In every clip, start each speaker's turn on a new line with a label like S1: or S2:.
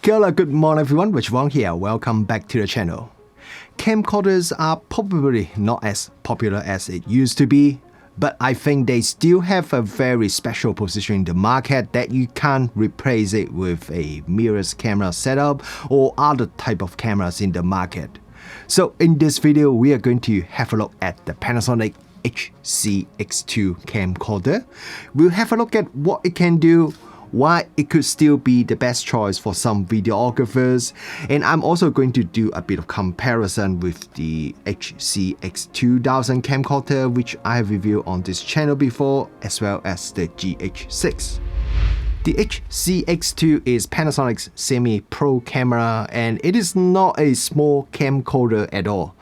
S1: Hello, good morning everyone, Rich Wong here, welcome back to the channel. Camcorders are probably not as popular as it used to be, but I think they still have a very special position in the market that you can't replace it with a mirrorless camera setup or other type of cameras in the market. So in this video, we are going to have a look at the Panasonic HC-X2 camcorder. We'll have a look at what it can do, why it could still be the best choice for some videographers, and I'm also going to do a bit of comparison with the HC-X2000 camcorder, which I have reviewed on this channel before, as well as the GH6. The HC-X2 is Panasonic's semi-pro camera, and it is not a small camcorder at all.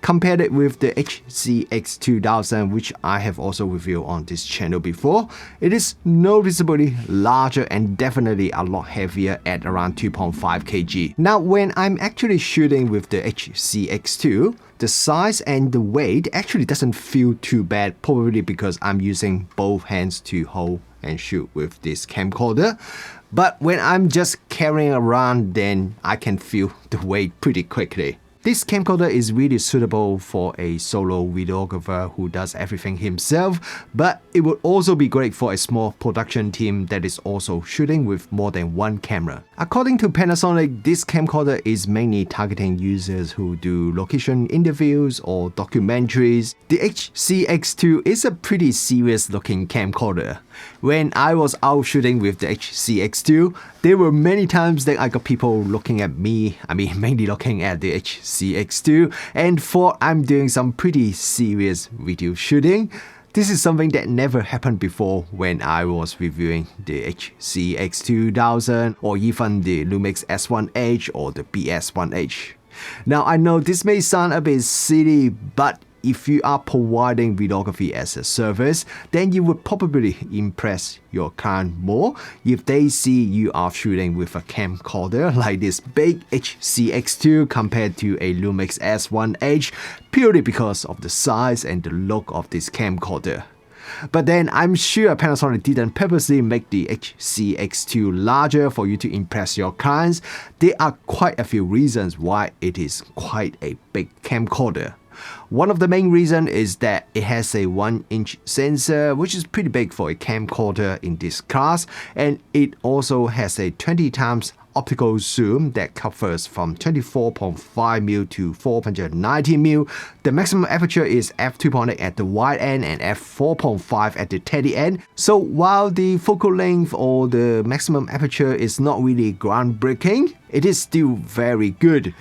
S1: Compared it with the HC-X2000, which I have also reviewed on this channel before, it is noticeably larger and definitely a lot heavier at around 2.5 kg. Now, when I'm actually shooting with the HC-X2, the size and the weight actually doesn't feel too bad, probably because I'm using both hands to hold and shoot with this camcorder. But when I'm just carrying around, then I can feel the weight pretty quickly. This camcorder is really suitable for a solo videographer who does everything himself, but it would also be great for a small production team that is also shooting with more than one camera. According to Panasonic, this camcorder is mainly targeting users who do location interviews or documentaries. The HC-X2 is a pretty serious looking camcorder. When I was out shooting with the HC-X2, there were many times that I got people looking at me, mainly looking at the HC-X2, and thought I'm doing some pretty serious video shooting. This is something that never happened before when I was reviewing the HC-X2000 or even the Lumix S1H or the BS1H. Now, I know this may sound a bit silly, but if you are providing videography as a service, then you would probably impress your client more if they see you are shooting with a camcorder like this big HC-X2 compared to a Lumix S1H, purely because of the size and the look of this camcorder. But then I'm sure Panasonic didn't purposely make the HC-X2 larger for you to impress your clients. There are quite a few reasons why it is quite a big camcorder. One of the main reasons is that it has a 1-inch sensor, which is pretty big for a camcorder in this class, and it also has a 20 times optical zoom that covers from 24.5mm to 490mm. The maximum aperture is f2.8 at the wide end and f4.5 at the steady end. So while the focal length or the maximum aperture is not really groundbreaking, it is still very good.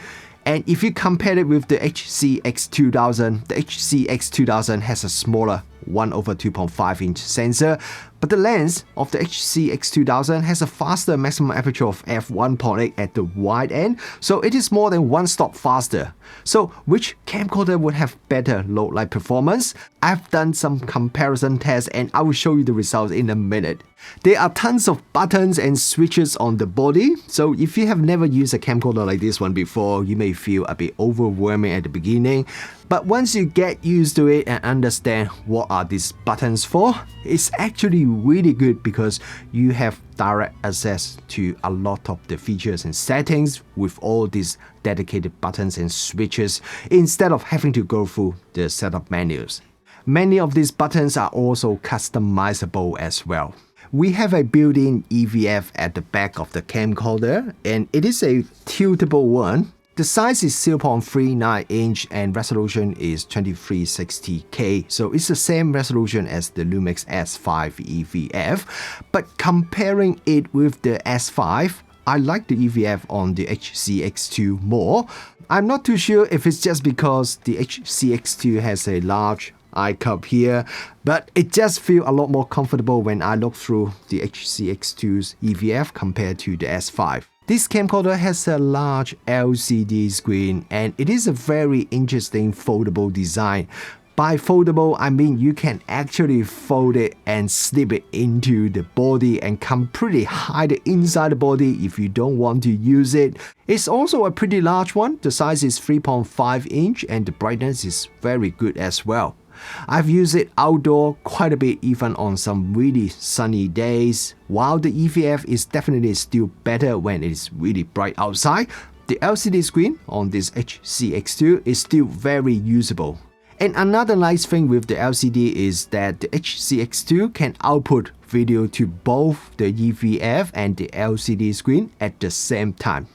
S1: And if you compare it with the HC-X2000, the HC-X2000 has a smaller 1/2.5-inch sensor, but the lens of the HC-X2000 has a faster maximum aperture of f1.8 at the wide end, so it is more than one stop faster. So which camcorder would have better low light performance? I've done some comparison tests and I will show you the results in a minute. There are tons of buttons and switches on the body, so if you have never used a camcorder like this one before, you may feel a bit overwhelming at the beginning. But once you get used to it and understand what are these buttons for, it's actually really good because you have direct access to a lot of the features and settings with all these dedicated buttons and switches instead of having to go through the setup menus. Many of these buttons are also customizable as well. We have a built-in EVF at the back of the camcorder, and it is a tiltable one. The size is 0.39 inch and resolution is 2360K, so it's the same resolution as the Lumix S5 EVF. But comparing it with the S5, I like the EVF on the HC-X2 more. I'm not too sure if it's just because the HC-X2 has a large eye cup here, but it just feels a lot more comfortable when I look through the HC-X2's EVF compared to the S5. This camcorder has a large LCD screen and it is a very interesting foldable design. By foldable, I mean you can actually fold it and slip it into the body and completely hide it inside the body if you don't want to use it. It's also a pretty large one. The size is 3.5 inch and the brightness is very good as well. I've used it outdoor quite a bit, even on some really sunny days. While the EVF is definitely still better when it's really bright outside, the LCD screen on this HC-X2 is still very usable. And another nice thing with the LCD is that the HC-X2 can output video to both the EVF and the LCD screen at the same time.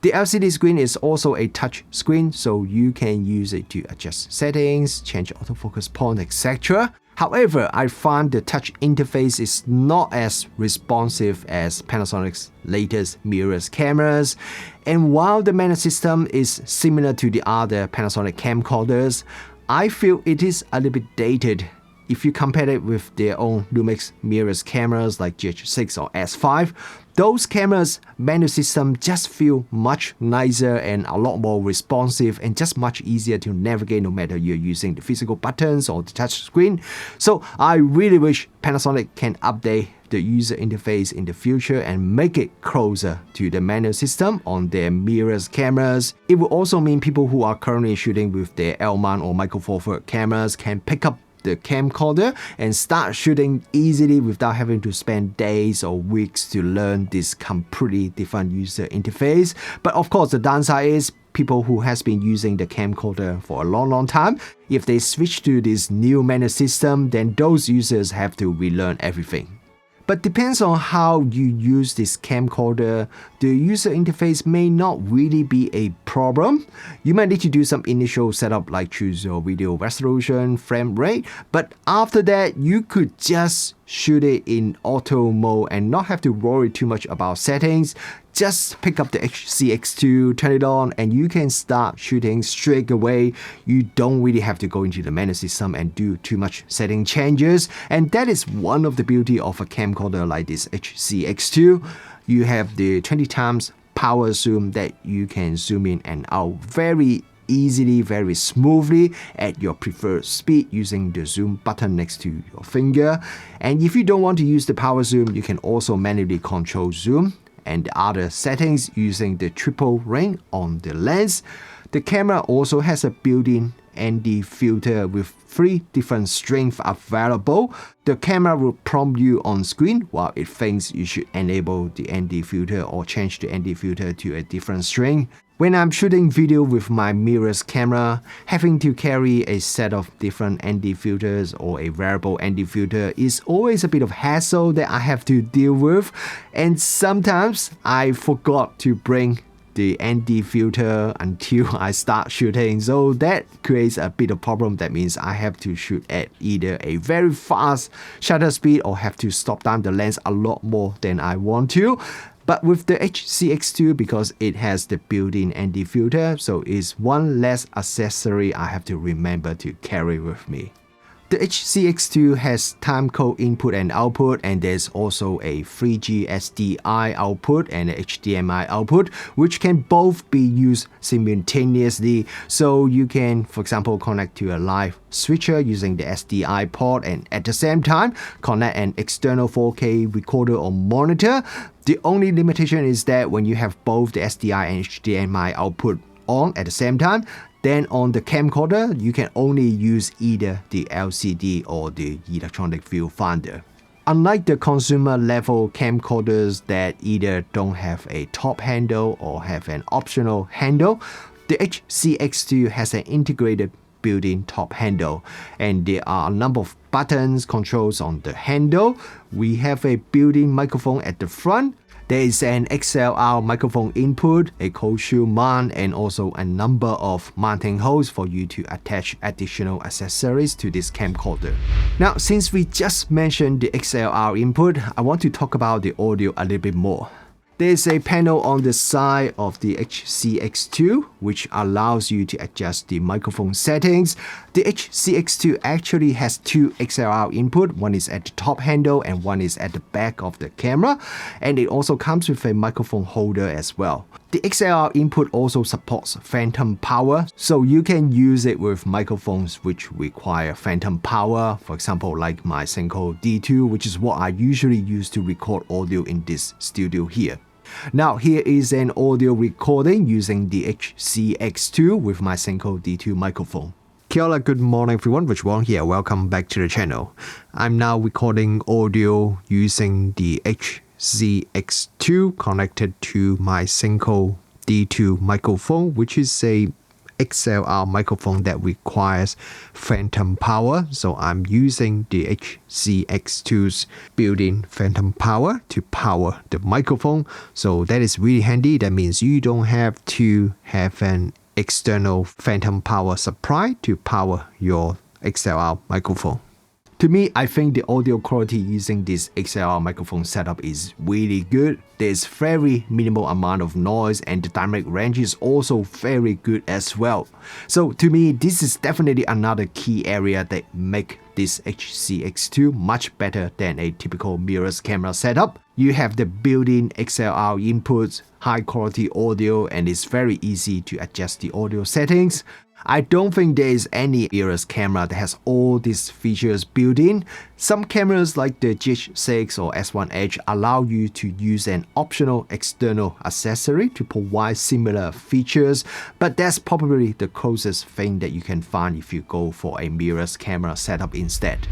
S1: The LCD screen is also a touch screen, so you can use it to adjust settings, change autofocus point, etc. However, I find the touch interface is not as responsive as Panasonic's latest mirrorless cameras. And while the menu system is similar to the other Panasonic camcorders, I feel it is a little bit dated. If you compare it with their own Lumix mirrorless cameras like GH6 or S5, those cameras' menu system just feel much nicer and a lot more responsive and just much easier to navigate no matter you're using the physical buttons or the touch screen. So I really wish Panasonic can update the user interface in the future and make it closer to the menu system on their mirrorless cameras. It will also mean people who are currently shooting with their L-mount or Micro Four Thirds cameras can pick up the camcorder and start shooting easily without having to spend days or weeks to learn this completely different user interface. But of course, the downside is people who has been using the camcorder for a long time, if they switch to this new menu system, then those users have to relearn everything. But depends on how you use this camcorder, the user interface may not really be a problem. You might need to do some initial setup like choose your video resolution, frame rate, but after that you could just shoot it in auto mode and not have to worry too much about settings. Just pick up the HC-X2, turn it on, and you can start shooting straight away. You don't really have to go into the menu system and do too much setting changes. And that is one of the beauty of a camcorder like this HC-X2. You have the 20 times power zoom that you can zoom in and out very easily, very smoothly at your preferred speed using the zoom button next to your finger. And if you don't want to use the power zoom, you can also manually control zoom and the other settings using the triple ring on the lens. The camera also has a built-in ND filter with 3 different strengths available. The camera will prompt you on screen while it thinks you should enable the ND filter or change the ND filter to a different strength. When I'm shooting video with my mirrorless camera, having to carry a set of different ND filters or a variable ND filter is always a bit of hassle that I have to deal with. And sometimes I forgot to bring the ND filter until I start shooting, so that creates a bit of problem. That means I have to shoot at either a very fast shutter speed or have to stop down the lens a lot more than I want to. But with the HC-X2, because it has the built-in ND filter, so it's one less accessory I have to remember to carry with me. The HC-X2 has timecode input and output, and there's also a 3G SDI output and a HDMI output, which can both be used simultaneously. So you can, for example, connect to a live switcher using the SDI port and at the same time connect an external 4K recorder or monitor. The only limitation is that when you have both the SDI and HDMI output on at the same time, then on the camcorder, you can only use either the LCD or the electronic viewfinder. Unlike the consumer level camcorders that either don't have a top handle or have an optional handle, the HC-X2 has an integrated built-in top handle, and there are a number of buttons, controls on the handle. We have a built-in microphone at the front. There is an XLR microphone input, a cold shield mount, and also a number of mounting holes for you to attach additional accessories to this camcorder. Now, since we just mentioned the XLR input, I want to talk about the audio a little bit more. There's a panel on the side of the HC-X2 which allows you to adjust the microphone settings. The HC-X2 actually has 2 XLR input, one is at the top handle and one is at the back of the camera, and it also comes with a microphone holder as well. The XLR input also supports phantom power, so you can use it with microphones which require phantom power, for example like my Senko D2, which is what I usually use to record audio in this studio here. Now here is an audio recording using the HC-X2 with my Senko D2 microphone. Kia ora, good morning everyone, Rich Wong here, welcome back to the channel. I'm now recording audio using the HC-X2 connected to my Senko D2 microphone, which is a XLR microphone that requires phantom power. So I'm using the HC-X2's built-in phantom power to power the microphone. So that is really handy. That means you don't have to have an external phantom power supply to power your XLR microphone. To me, I think the audio quality using this XLR microphone setup is really good. There's very minimal amount of noise and the dynamic range is also very good as well. So to me, this is definitely another key area that make this HC-X2 much better than a typical mirrorless camera setup. You have the built-in XLR inputs, high quality audio, and it's very easy to adjust the audio settings. I don't think there is any mirrorless camera that has all these features built in. Some cameras like the GH6 or S1 Edge allow you to use an optional external accessory to provide similar features, but that's probably the closest thing that you can find if you go for a mirrorless camera setup instead.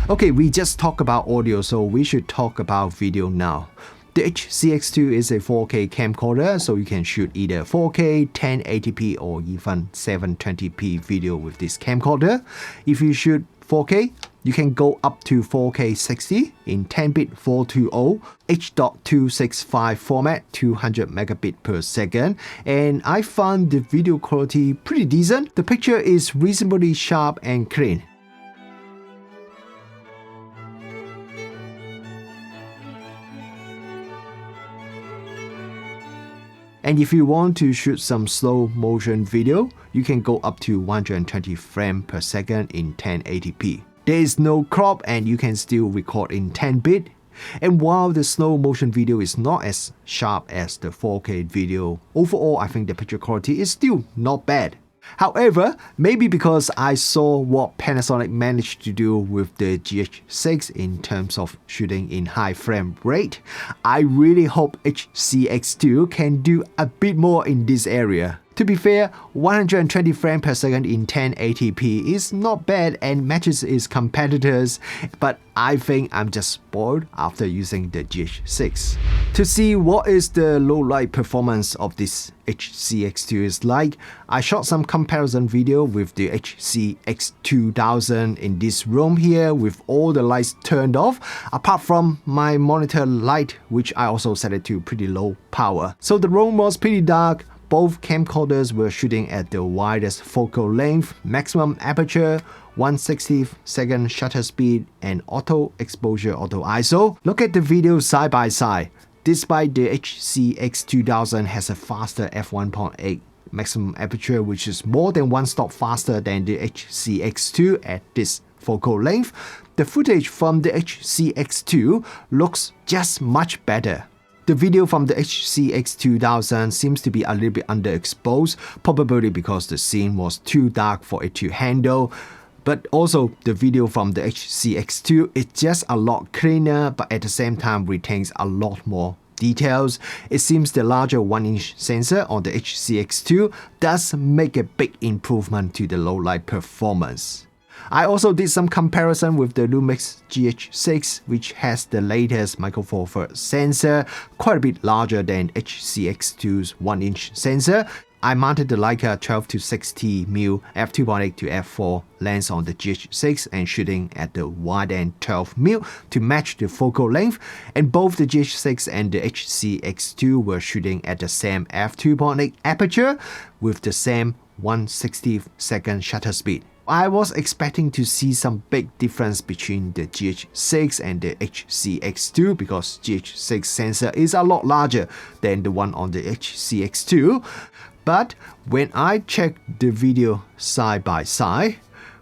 S1: Okay, we just talked about audio, so we should talk about video now. The HC-X2 is a 4K camcorder, so you can shoot either 4K, 1080p or even 720p video with this camcorder. If you shoot 4K, you can go up to 4K 60 in 10-bit 420 H.265 format, 200 megabit per second, and I found the video quality pretty decent. The picture is reasonably sharp and clean. And if you want to shoot some slow motion video, you can go up to 120 frames per second in 1080p. There is no crop and you can still record in 10-bit. And while the slow motion video is not as sharp as the 4K video, overall I think the picture quality is still not bad. However, maybe because I saw what Panasonic managed to do with the GH6 in terms of shooting in high frame rate, I really hope HC-X2 can do a bit more in this area. To be fair, 120 frames per second in 1080p is not bad and matches its competitors, but I think I'm just spoiled after using the GH6. To see what is the low light performance of this HC-X2 is like, I shot some comparison video with the HC-X2000 in this room here with all the lights turned off, apart from my monitor light, which I also set it to pretty low power. So the room was pretty dark. Both camcorders were shooting at the widest focal length, maximum aperture, 1/62 shutter speed, and auto exposure, auto ISO. Look at the videos side by side. Despite the HC-X2000 has a faster f1.8 maximum aperture, which is more than one stop faster than the HC-X2 at this focal length, the footage from the HC-X2 looks just much better. The video from the HC-X2000 seems to be a little bit underexposed, probably because the scene was too dark for it to handle. But also, the video from the HC-X2 is just a lot cleaner, but at the same time retains a lot more details. It seems the larger 1-inch sensor on the HC-X2 does make a big improvement to the low light performance. I also did some comparison with the Lumix GH6, which has the latest Micro Four Thirds sensor, quite a bit larger than HC-X2's 1-inch sensor. I mounted the Leica 12-60mm f2.8 to f4 lens on the GH6 and shooting at the wide end 12mm to match the focal length, and both the GH6 and the HC-X2 were shooting at the same f2.8 aperture with the same 1/62 shutter speed. I was expecting to see some big difference between the GH6 and the HC-X2 because GH6 sensor is a lot larger than the one on the HC-X2. But when I checked the video side by side,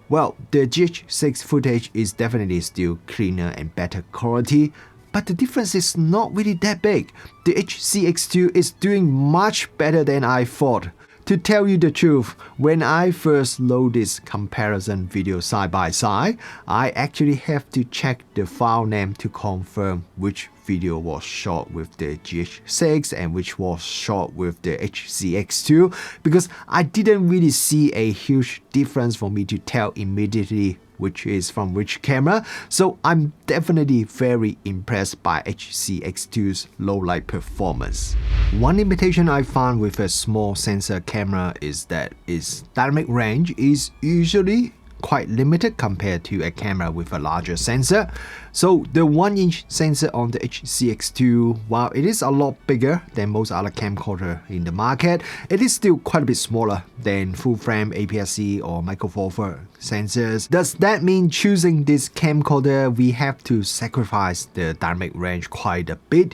S1: well, the GH6 footage is definitely still cleaner and better quality, but the difference is not really that big. The HC-X2 is doing much better than I thought. To tell you the truth, when I first load this comparison video side by side, I actually have to check the file name to confirm which video was shot with the GH6 and which was shot with the HC-X2, because I didn't really see a huge difference for me to tell immediately which is from which camera. So I'm definitely very impressed by HC-X2's low light performance. One limitation I found with a small sensor camera is that its dynamic range is usually quite limited compared to a camera with a larger sensor. So the 1-inch sensor on the HC-X2, while it is a lot bigger than most other camcorder in the market, it is still quite a bit smaller than full-frame APS-C or Micro Four Thirds sensors. Does that mean choosing this camcorder we have to sacrifice the dynamic range quite a bit?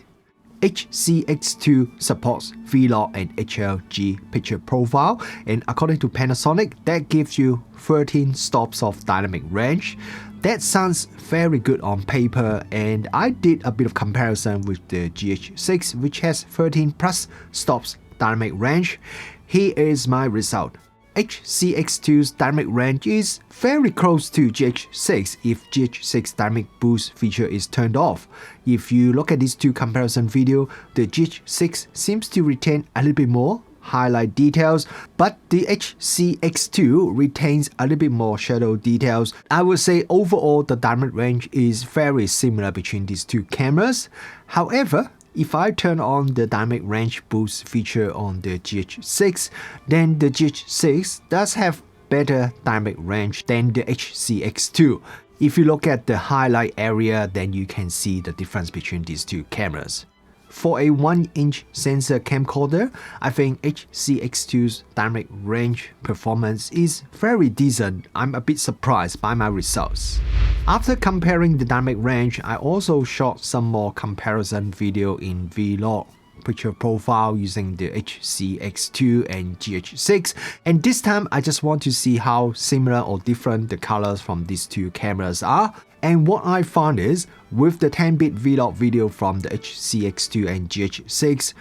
S1: HC-X2 supports V-Log and HLG picture profile, and according to Panasonic, that gives you 13 stops of dynamic range. That sounds very good on paper, and I did a bit of comparison with the GH6, which has 13 plus stops dynamic range. Here is my result. HC-X2's dynamic range is very close to GH6 if GH6 dynamic boost feature is turned off. If you look at these two comparison videos, the GH6 seems to retain a little bit more highlight details, but the HC-X2 retains a little bit more shadow details. I would say overall the dynamic range is very similar between these two cameras. However, if I turn on the dynamic range boost feature on the GH6, then the GH6 does have better dynamic range than the HC-X2. If you look at the highlight area, then you can see the difference between these two cameras. For a 1-inch sensor camcorder, I think HC-X2's dynamic range performance is very decent. I'm a bit surprised by my results. After comparing the dynamic range, I also shot some more comparison video in V-Log picture profile using the HC-X2 and GH6, and this time I just want to see how similar or different the colors from these two cameras are. And what I found is, with the 10-bit V-Log video from the HC-X2 and GH6,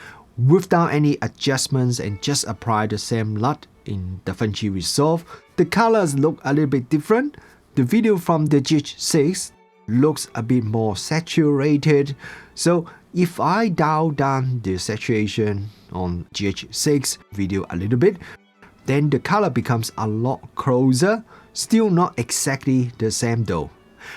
S1: without any adjustments and just apply the same LUT in DaVinci Resolve, the colors look a little bit different. The video from the GH6 looks a bit more saturated. So if I dial down the saturation on GH6 video a little bit, then the color becomes a lot closer. Still not exactly the same though.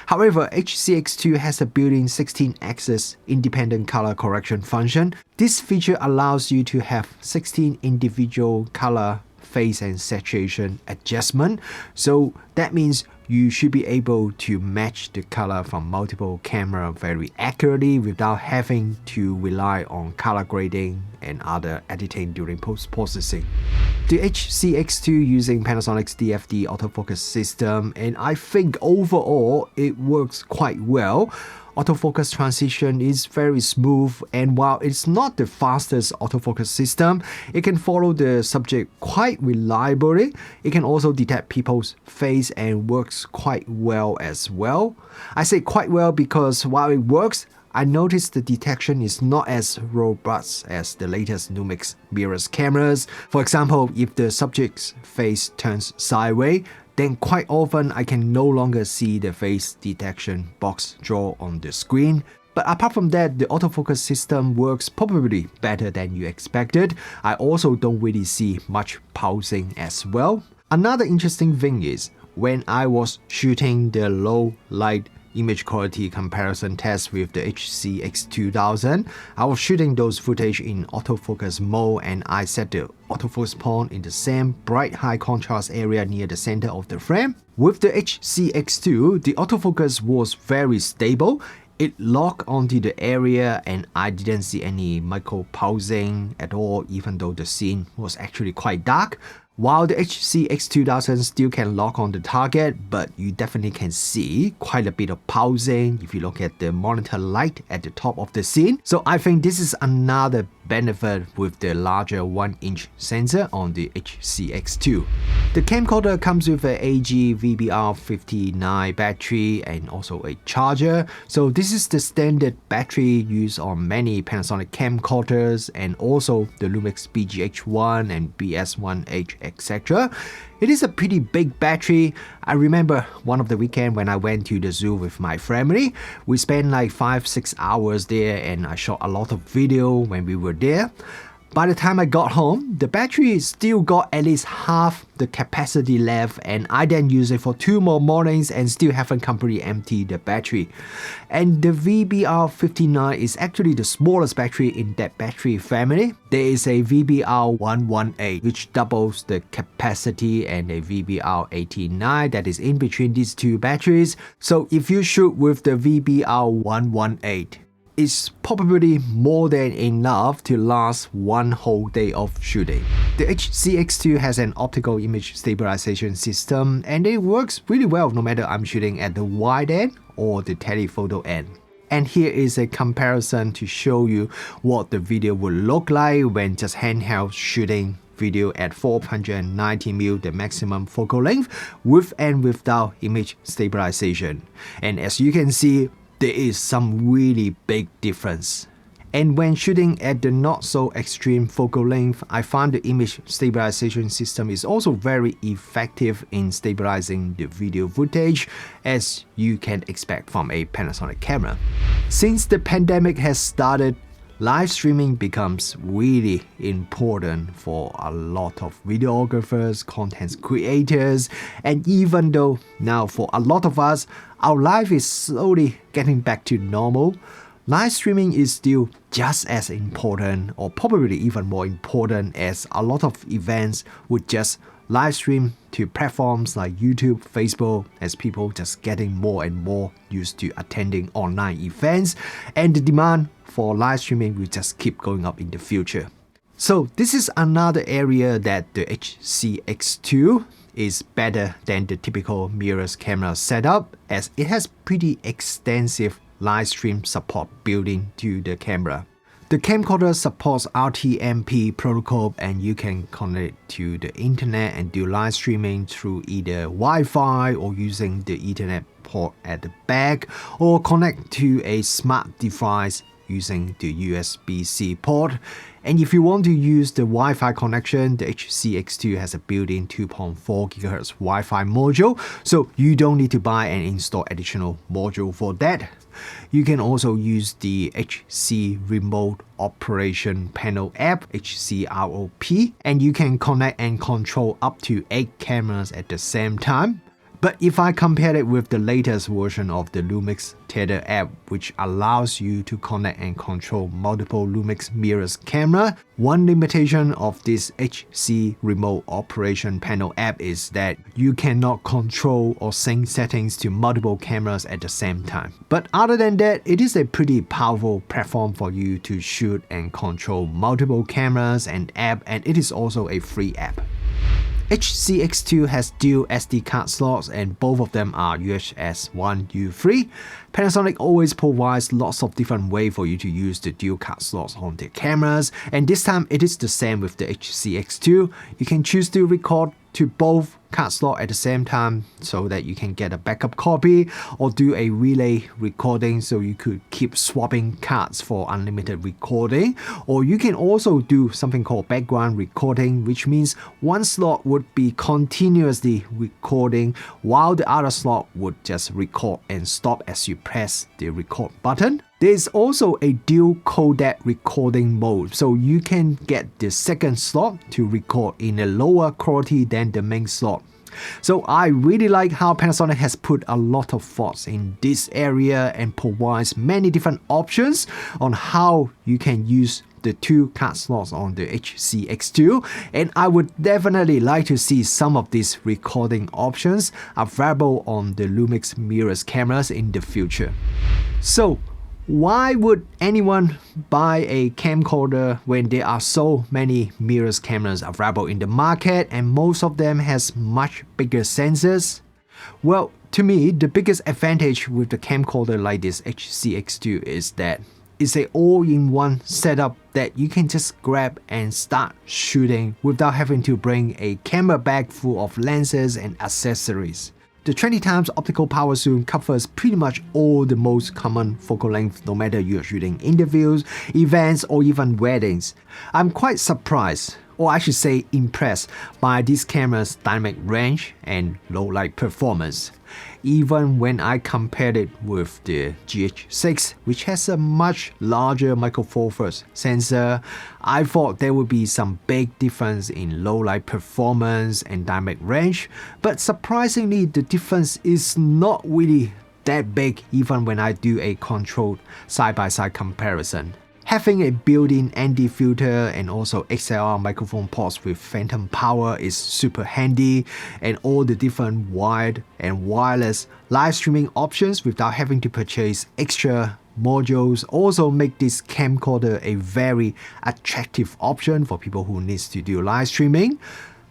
S1: However, HC-X2 has a built-in 16-axis independent color correction function. This feature allows you to have 16 individual color, phase and saturation adjustment. So that means you should be able to match the color from multiple cameras very accurately without having to rely on color grading and other editing during post-processing. The HC-X2 using Panasonic's DFD autofocus system, and I think overall it works quite well. Autofocus transition is very smooth, and while it's not the fastest autofocus system, it can follow the subject quite reliably. It can also detect people's face and works quite well as well. I say quite well because while it works, I noticed the detection is not as robust as the latest Lumix mirrorless cameras. For example, if the subject's face turns sideways, then quite often I can no longer see the face detection box draw on the screen. But apart from that, the autofocus system works probably better than you expected. I also don't really see much pausing as well. Another interesting thing is, when I was shooting the low light image quality comparison test with the HC-X2000, I was shooting those footage in autofocus mode, and I set the autofocus point in the same bright high contrast area near the center of the frame. With the HC-X2, the autofocus was very stable. It locked onto the area and I didn't see any micro pausing at all, even though the scene was actually quite dark. While the HC-X2000 still can lock on the target, but you definitely can see quite a bit of pausing if you look at the monitor light at the top of the scene. So I think this is another benefit with the larger 1-inch sensor on the HC-X2. The camcorder comes with an AG VBR59 battery and also a charger. So this is the standard battery used on many Panasonic camcorders and also the Lumix BGH1 and BS1H, etc. It is a pretty big battery. I remember one of the weekend when I went to the zoo with my family. We spent like 5-6 hours there and I shot a lot of video when we were there. By the time I got home, the battery still got at least half the capacity left, and I then used it for 2 more mornings and still haven't completely emptied the battery. And the VBR59 is actually the smallest battery in that battery family. There is a VBR118 which doubles the capacity and a VBR89 that is in between these two batteries. So if you shoot with the VBR118, it's probably more than enough to last one whole day of shooting. The HC-X2 has an optical image stabilization system and it works really well no matter I'm shooting at the wide end or the telephoto end. And here is a comparison to show you what the video would look like when just handheld shooting video at 490mm, the maximum focal length, with and without image stabilization. And as you can see, there is some really big difference. And when shooting at the not so extreme focal length, I find the image stabilization system is also very effective in stabilizing the video footage, as you can expect from a Panasonic camera. Since the pandemic has started, live streaming becomes really important for a lot of videographers, content creators, and even though now for a lot of us, our life is slowly getting back to normal, live streaming is still just as important or probably even more important, as a lot of events would just live stream to platforms like YouTube, Facebook, as people just getting more and more used to attending online events, and the demand for live streaming will just keep going up in the future. So this is another area that the HC-X2 is better than the typical mirrorless camera setup, as it has pretty extensive live stream support built into the camera. The camcorder supports RTMP protocol and you can connect to the internet and do live streaming through either Wi-Fi or using the Ethernet port at the back, or connect to a smart device using the USB-C port. And if you want to use the Wi-Fi connection, the HC-X2 has a built-in 2.4 GHz Wi-Fi module, so you don't need to buy and install additional module for that. You can also use the HC Remote Operation Panel app, HCROP, and you can connect and control up to 8 cameras at the same time. But if I compare it with the latest version of the Lumix Tether app, which allows you to connect and control multiple Lumix mirrorless camera, one limitation of this HC Remote Operation Panel app is that you cannot control or sync settings to multiple cameras at the same time. But other than that, it is a pretty powerful platform for you to shoot and control multiple cameras and app, and it is also a free app. HC-X2 has dual SD card slots and both of them are UHS 1U3. Panasonic always provides lots of different ways for you to use the dual card slots on their cameras, and this time it is the same with the HC-X2. You can choose to record to both card slot at the same time so that you can get a backup copy, or do a relay recording so you could keep swapping cards for unlimited recording, or you can also do something called background recording, which means one slot would be continuously recording while the other slot would just record and stop as you press the record button. There is also a dual codec recording mode, so you can get the second slot to record in a lower quality than the main slot. So I really like how Panasonic has put a lot of thoughts in this area and provides many different options on how you can use the 2 card slots on the HC-X2, and I would definitely like to see some of these recording options available on the Lumix mirrorless cameras in the future. So why would anyone buy a camcorder when there are so many mirrorless cameras available in the market and most of them has much bigger sensors? Well, to me, the biggest advantage with the camcorder like this HC-X2 is that is a all-in-one setup that you can just grab and start shooting without having to bring a camera bag full of lenses and accessories. The 20x optical power zoom covers pretty much all the most common focal length no matter you're shooting interviews, events or even weddings. I'm quite surprised, or I should say impressed, by this camera's dynamic range and low light performance. Even when I compared it with the GH6, which has a much larger micro four thirds sensor, I thought there would be some big difference in low light performance and dynamic range, but surprisingly the difference is not really that big even when I do a controlled side-by-side comparison. Having a built-in ND filter and also XLR microphone ports with phantom power is super handy, and all the different wired and wireless live streaming options without having to purchase extra modules also make this camcorder a very attractive option for people who needs to do live streaming.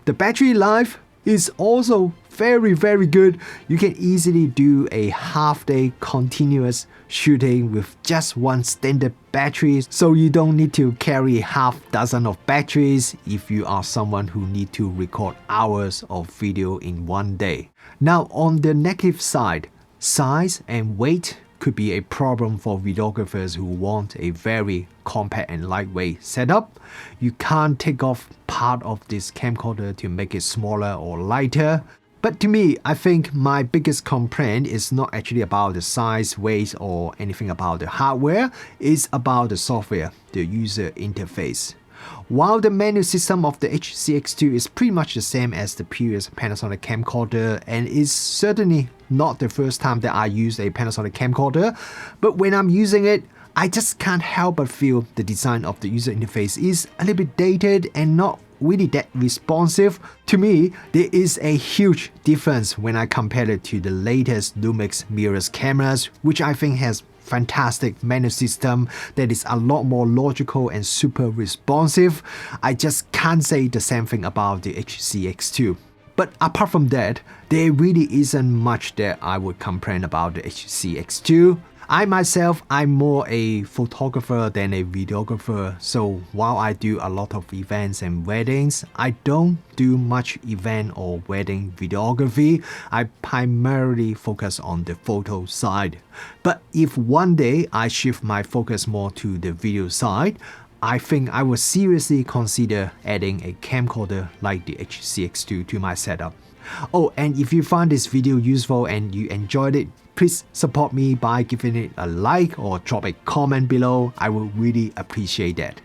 S1: The battery life is also very good. You can easily do a half-day continuous shooting with just one standard battery, so you don't need to carry half dozen of batteries if you are someone who need to record hours of video in one day. Now on the negative side, size and weight could be a problem for videographers who want a very compact and lightweight setup. You can't take off part of this camcorder to make it smaller or lighter. But to me, I think my biggest complaint is not actually about the size, weight or anything about the hardware, it's about the software, the user interface. While the menu system of the HC-X2 is pretty much the same as the previous Panasonic camcorder and is certainly not the first time that I use a Panasonic camcorder, but when I'm using it, I just can't help but feel the design of the user interface is a little bit dated and not really that responsive. To me, there is a huge difference when I compare it to the latest Lumix mirrorless cameras, which I think has fantastic menu system that is a lot more logical and super responsive. I just can't say the same thing about the HC-X2. But apart from that, there really isn't much that I would complain about the HC-X2. I myself, I'm more a photographer than a videographer, so while I do a lot of events and weddings, I don't do much event or wedding videography. I primarily focus on the photo side. But if one day I shift my focus more to the video side, I think I will seriously consider adding a camcorder like the HC-X2 to my setup. Oh, and if you found this video useful and you enjoyed it, please support me by giving it a like or drop a comment below. I would really appreciate that.